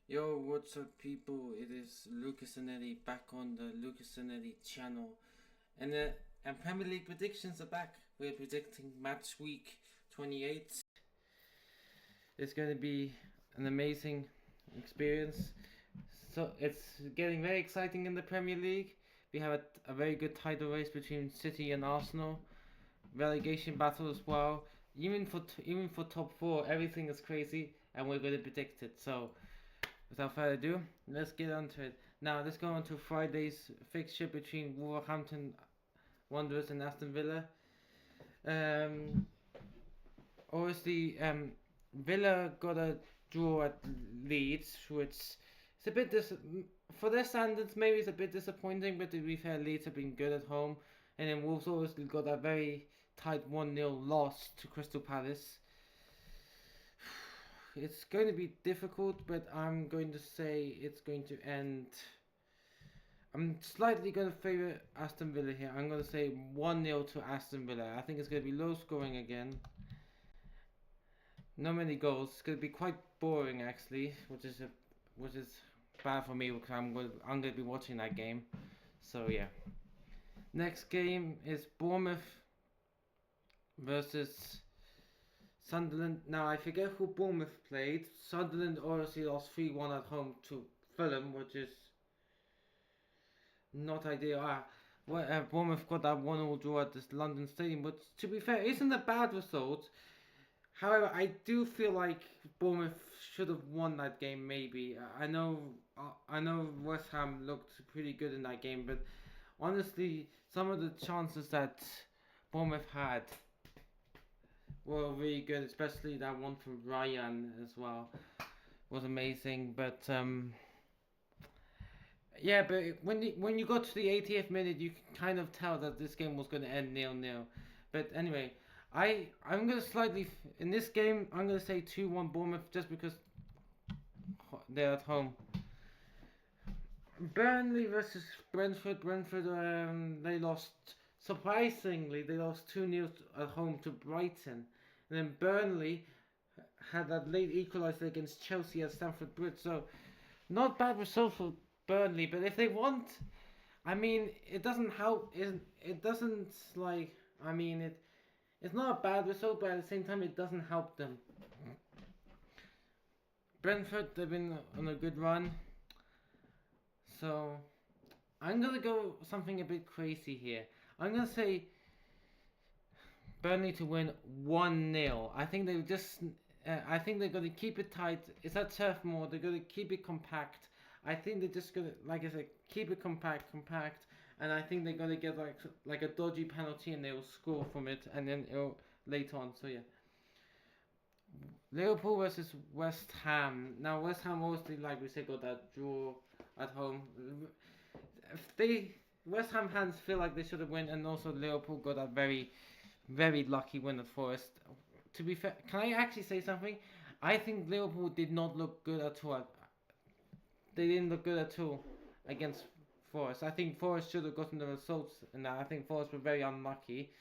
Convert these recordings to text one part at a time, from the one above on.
Yo, what's up, people? It is Lucas and Eddie back on the Lucas and Eddie channel, and Premier League predictions are back. We're predicting match week 28. It's going to be an amazing experience. So it's getting very exciting in the Premier League. We have a very good title race between City and Arsenal. Relegation battle as well. Even for top four, everything is crazy, and we're going to predict it. So without further ado, let's get on to it. Now, let's go on to Friday's fixture between Wolverhampton Wanderers and Aston Villa. Um, Obviously, Villa got a draw at Leeds, which it's a bit for their standards. Maybe it's a bit disappointing, but to be fair, Leeds have been good at home, and then Wolves obviously got a very tight 1-0 loss to Crystal Palace. It's going to be difficult, but I'm going to say it's going to end. I'm slightly going to favour Aston Villa here. I'm going to say 1-0 to Aston Villa. I think it's going to be low scoring again. Not many goals. It's going to be quite boring actually, which is bad for me because I'm going to be watching that game. So yeah. Next game is Bournemouth versus Sunderland. Now I forget who Bournemouth played. Sunderland obviously lost 3-1 at home to Fulham, which is not ideal. Bournemouth got that 1-0 draw at this London Stadium, but to be fair, isn't a bad result. However, I do feel like Bournemouth should have won that game. Maybe I know West Ham looked pretty good in that game, but honestly, some of the chances that Bournemouth had were really good, especially that one from Ryan as well was amazing. But yeah, but when you got to the 80th minute, you can kind of tell that this game was going to end 0-0. But anyway, I'm gonna slightly in this game. I'm gonna say 2-1 Bournemouth just because they're at home. Burnley versus Brentford. Brentford they lost surprisingly. They lost 2-0 at home to Brighton, and then Burnley had that late equaliser against Chelsea at Stamford Bridge. So not bad result for Burnley, but if they want, I mean, it doesn't help. It doesn't like. I mean, it's not a bad result, but at the same time, it doesn't help them. Brentford, they've been on a good run, so I'm gonna go something a bit crazy here. I'm gonna say Burnley to win 1-0. I think they just. I think they're gonna keep it tight. It's at Turf Moor. They're gonna keep it compact. I think they're just gonna, like I said, keep it compact, and I think they're gonna get like a dodgy penalty, and they will score from it, and then it'll later on. So yeah, Liverpool versus West Ham. Now West Ham obviously, like we said, got that draw at home. If they West Ham fans feel like they should have won, and also Liverpool got a very lucky win at Forest. To be fair, can I actually say something? I think Liverpool did not look good at all. They didn't look good at all against Forest. I think Forest should have gotten the results in that. I think Forest were very unlucky.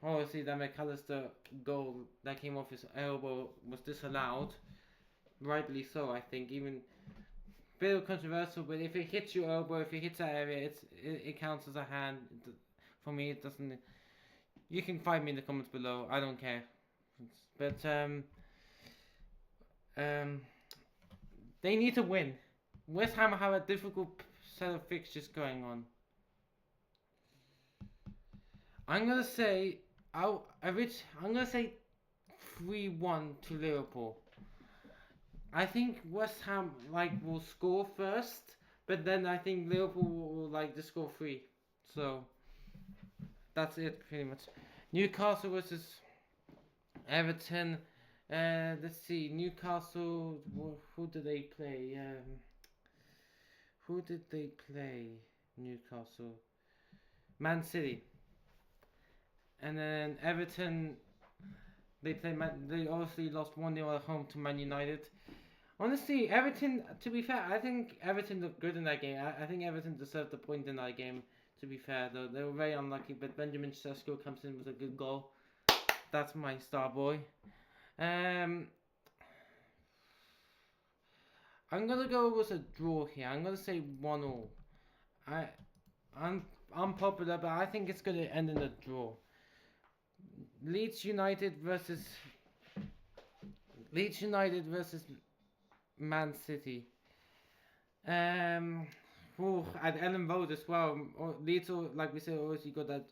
Obviously, the McAllister goal that came off his elbow was disallowed. Rightly so, I think. Even bit of controversial, but if it hits your elbow, if it hits that area, it counts as a hand. For me, it doesn't. You can find me in the comments below. I don't care. But um, they need to win. West Ham have a difficult set of fixtures going on. I'm gonna say I'm gonna say 3-1 to Liverpool. I think West Ham will score first, but then I think Liverpool will just score three. So that's it pretty much. Newcastle versus Everton. Let's see. Newcastle. Who did they play? Who did they play? Newcastle. Man City. And then Everton. They obviously lost 1-0 at home to Man United. Honestly, Everton. To be fair, I think Everton looked good in that game. I think Everton deserved the point in that game. To be fair, though, they were very unlucky. But Benjamin Sesko comes in with a good goal. That's my star boy. Um, I'm gonna go with a draw here. I'm gonna say 1-1. I I'm unpopular, but I think it's gonna end in a draw. Leeds United versus Man City. Um, at Ellen Road as well. Leeds, like we said, always got that.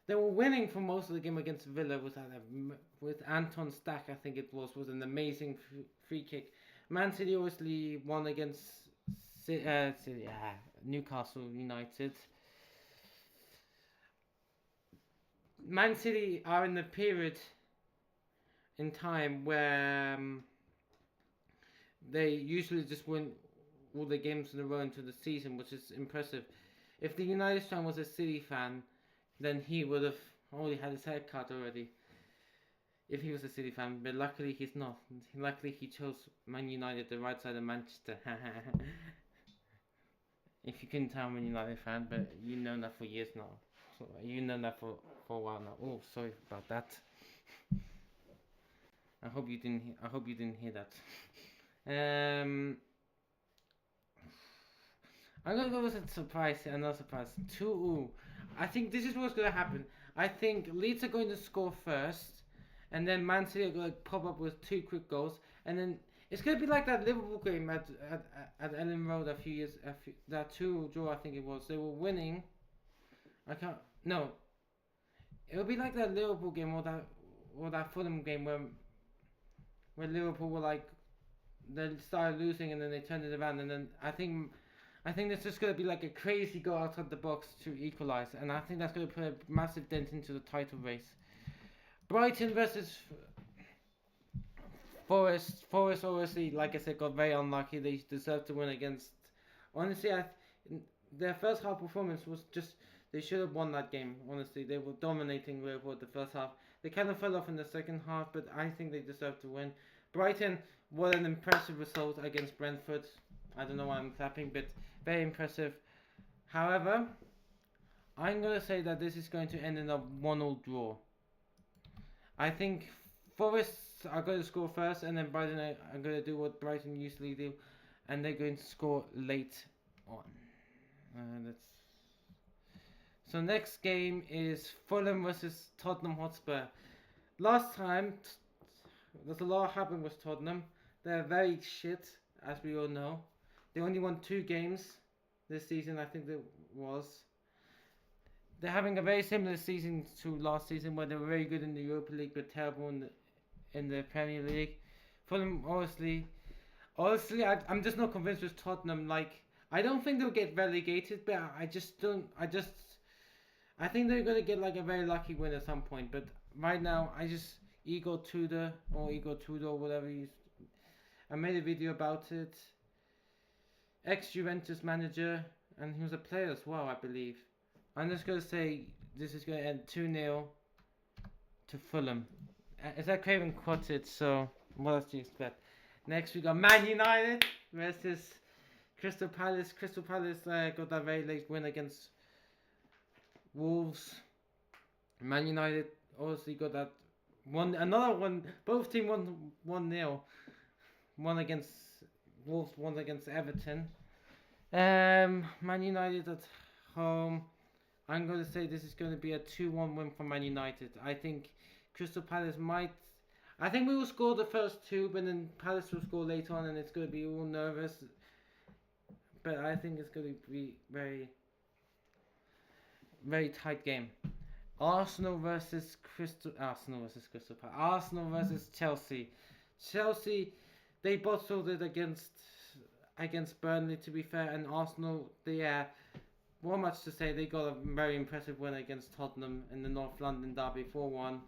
They were winning for most of the game against Villa with Anton Stack, I think it was an amazing free kick. Man City obviously won against Newcastle United. Man City are in the period in time where they usually just win all the games in a row into the season, which is impressive. If the United fan was a City fan, then he would have already had his hair cut already. If he was a City fan, but luckily he's not. Luckily he chose Man United, the right side of Manchester. If you couldn't tell, I'm a United fan, but you know that for years now. So you know that for a while now. Oh, sorry about that. I hope you didn't hear that. I'm gonna go with a surprise here, another surprise. 2-2. I think this is what's gonna happen. I think Leeds are going to score first, and then Man City are gonna pop up with 2 quick goals, and then it's gonna be like that Liverpool game at Ellen Road a few years. That 2 draw, I think it was. They were winning. No. It would be like that Liverpool game or that Fulham game where Liverpool were like they started losing and then they turned it around, and then I think this is going to be like a crazy goal outside the box to equalise, and I think that's going to put a massive dent into the title race. Brighton versus Forest. Forest obviously, like I said, got very unlucky. They deserved to win against. Honestly, their first half performance was just. They should have won that game. Honestly, they were dominating Liverpool the first half. They kind of fell off in the second half, but I think they deserved to win. Brighton, what an impressive result against Brentford. I don't know why I'm clapping, but very impressive. However, I'm going to say that this is going to end in a 1-1 draw. I think Forest are going to score first, and then Brighton are going to do what Brighton usually do, and they're going to score late on. So next game is Fulham versus Tottenham Hotspur. Last time, there's a lot happened with Tottenham. They're very shit, as we all know. They only won 2 games this season, I think it was. They're having a very similar season to last season, where they were very good in the Europa League but terrible in the Premier League. Fulham, honestly, I'm just not convinced with Tottenham. Like, I don't think they'll get relegated, but I think they're gonna get like a very lucky win at some point. But right now, Igor Tudor, whatever I made a video about it. Ex-Juventus manager, and he was a player as well, I believe. I'm just gonna say this is gonna end 2-0 to Fulham. Is that Craven quoted? So what else do you expect? Next we got Man United versus Crystal Palace. Crystal Palace got that very late win against Wolves. Man United obviously got that another one. Both teams won 1-0. One against Wolves, one against Everton. Man United at home. I'm going to say this is going to be a 2-1 win for Man United. I think Crystal Palace might. I think we will score the first 2, but then Palace will score later on, and it's going to be all nervous. But I think it's going to be very, very tight game. Arsenal versus Crystal Palace. Arsenal versus Chelsea. Chelsea, they bottled it against Burnley, to be fair, and Arsenal, not much to say. They got a very impressive win against Tottenham in the North London derby, 4-1.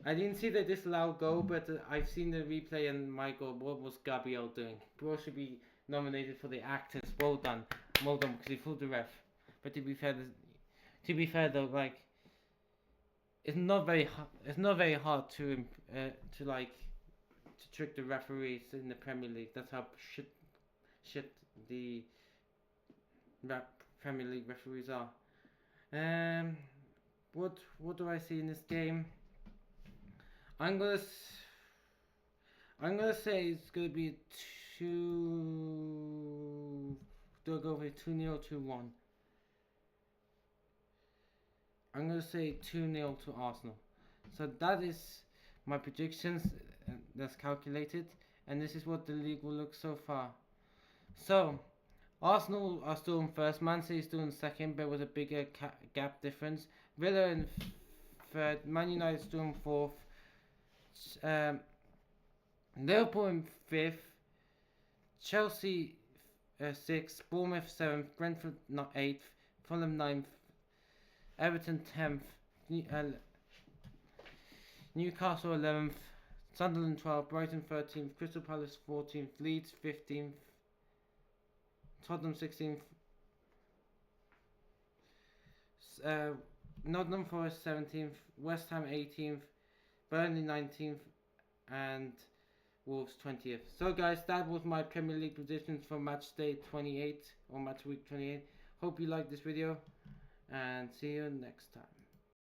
I didn't see the disallowed goal, but I've seen the replay, and my God, what was Gabriel doing? Bro should be nominated for the actors. Well done, because he fooled the ref. But to be fair though, like, it's not very hard to trick the referees in the Premier League. That's how shit the Premier League referees are. What do I see in this game? I'm gonna say it's gonna be Do I go for 2-0, 2-1? I'm going to say 2-0 to Arsenal. So that is my predictions. That's calculated. And this is what the league will look so far. So, Arsenal are still in first. Man City is still in second, but with a bigger gap difference. Villa in third. Man United still in fourth. Liverpool in fifth. Chelsea sixth. Bournemouth seventh. Brentford eighth. Fulham ninth. Everton 10th, Newcastle 11th, Sunderland 12th, Brighton 13th, Crystal Palace 14th, Leeds 15th, Tottenham 16th, Nottingham Forest 17th, West Ham 18th, Burnley 19th, and Wolves 20th. So guys, that was my Premier League predictions for match day 28 or match week 28. Hope you liked this video. And see you next time.